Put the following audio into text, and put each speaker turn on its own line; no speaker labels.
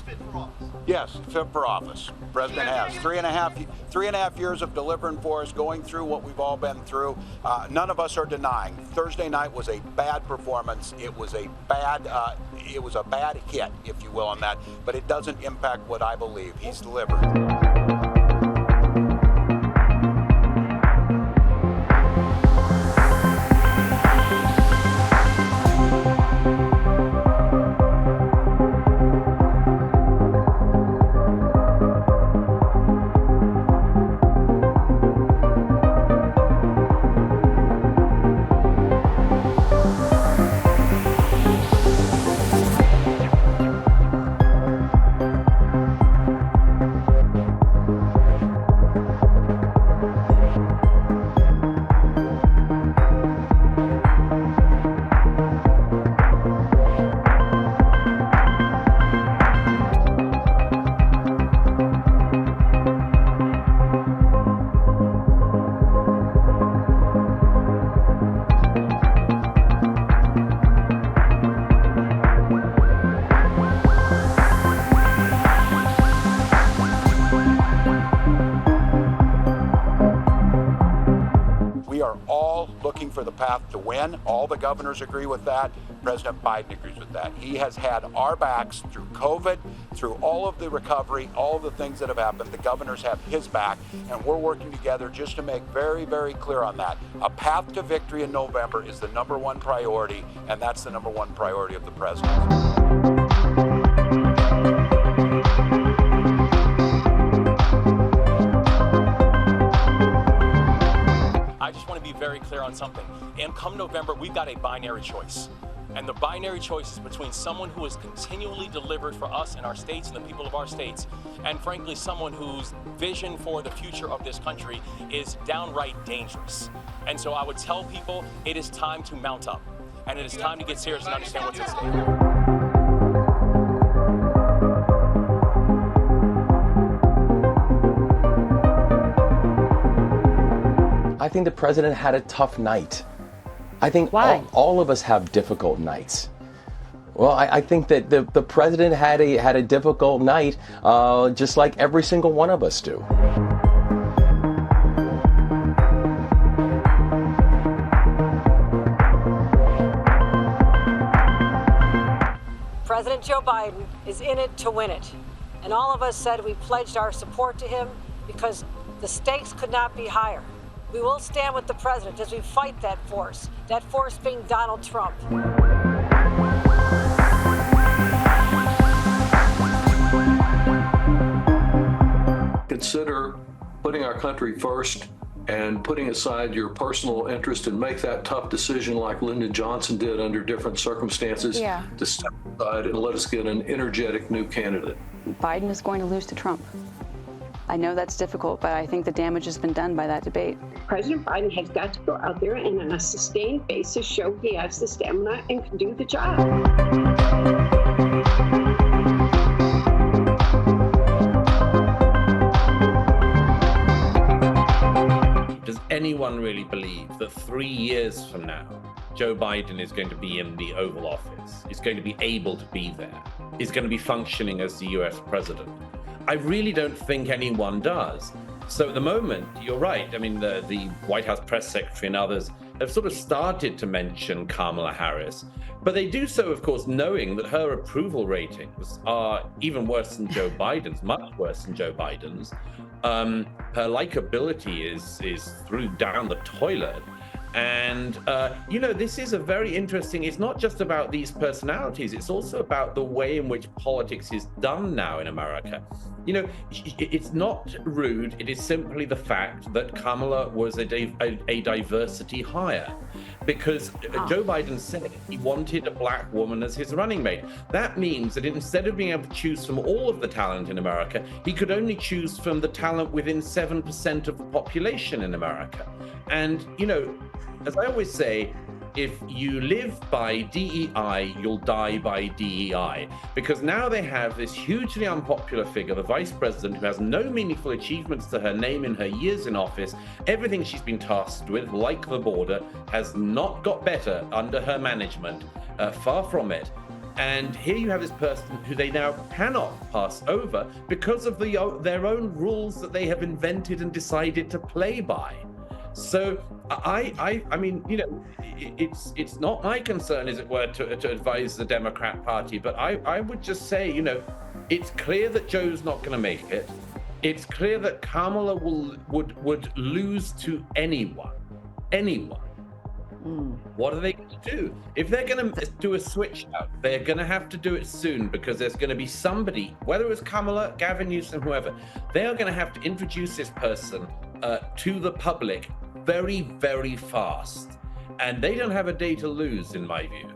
fit for office?
Yes, fit for office. President has 3.5 years of delivering for us, going through what we've all been through. None of us are denying. Thursday night was a bad performance. It was a bad hit, if you will, on that. But it doesn't impact what I believe. He's delivered. Looking for the path to win. All the governors agree with that. President Biden agrees with that. He has had our backs through COVID, through all of the recovery, all of the things that have happened. The governors have his back, and we're working together just to make very, very clear on that. A path to victory in November is the #1 priority, and that's the #1 priority of the president.
Very clear on something. And come November, we've got a binary choice. And the binary choice is between someone who has continually delivered for us and our states and the people of our states, and frankly, someone whose vision for the future of this country is downright dangerous. And so I would tell people it is time to mount up. And it is time to get serious and understand what's at stake.
I think the president had a tough night. I think all of us have difficult nights. Well, I think that the president had a difficult night, just like every single one of us do.
President Joe Biden is in it to win it. And all of us said we pledged our support to him because the stakes could not be higher. We will stand with the president as we fight that force being Donald Trump.
Consider putting our country first and putting aside your personal interest and make that tough decision like Lyndon Johnson did under different circumstances to step aside and let us get an energetic new candidate.
Biden is going to lose to Trump. I know that's difficult, but I think the damage has been done by that debate.
President Biden has got to go out there and on a sustained basis show he has the stamina and can do the job.
Does anyone really believe that 3 years from now, Joe Biden is going to be in the Oval Office, is going to be able to be there, is going to be functioning as the US president? I really don't think anyone does. So at the moment, you're right. I mean, the White House press secretary and others have sort of started to mention Kamala Harris, but they do so, of course, knowing that her approval ratings are even worse than Joe Biden's, much worse than Joe Biden's. Her likability is through down the toilet. And, this is a very interesting, it's not just about these personalities, it's also about the way in which politics is done now in America. It's not rude, it is simply the fact that Kamala was a diversity hire. Because Joe Biden said he wanted a black woman as his running mate. That means that instead of being able to choose from all of the talent in America, he could only choose from the talent within 7% of the population in America. And, as I always say, if you live by DEI, you'll die by DEI. Because now they have this hugely unpopular figure, the vice president, who has no meaningful achievements to her name in her years in office. Everything she's been tasked with, like the border, has not got better under her management, far from it. And here you have this person who they now cannot pass over because of their own rules that they have invented and decided to play by. So I mean, you know, it's not my concern, as it were, to advise the Democrat Party, but I would just say, you know, it's clear that Joe's not going to make it. It's clear that Kamala would lose to anyone. What are they going to do? If they're going to do a switch out, they're going to have to do it soon, because there's going to be somebody, whether it's Kamala, Gavin Newsom, whoever, they are going to have to introduce this person to the public very, very fast. And they don't have a day to lose, in my view.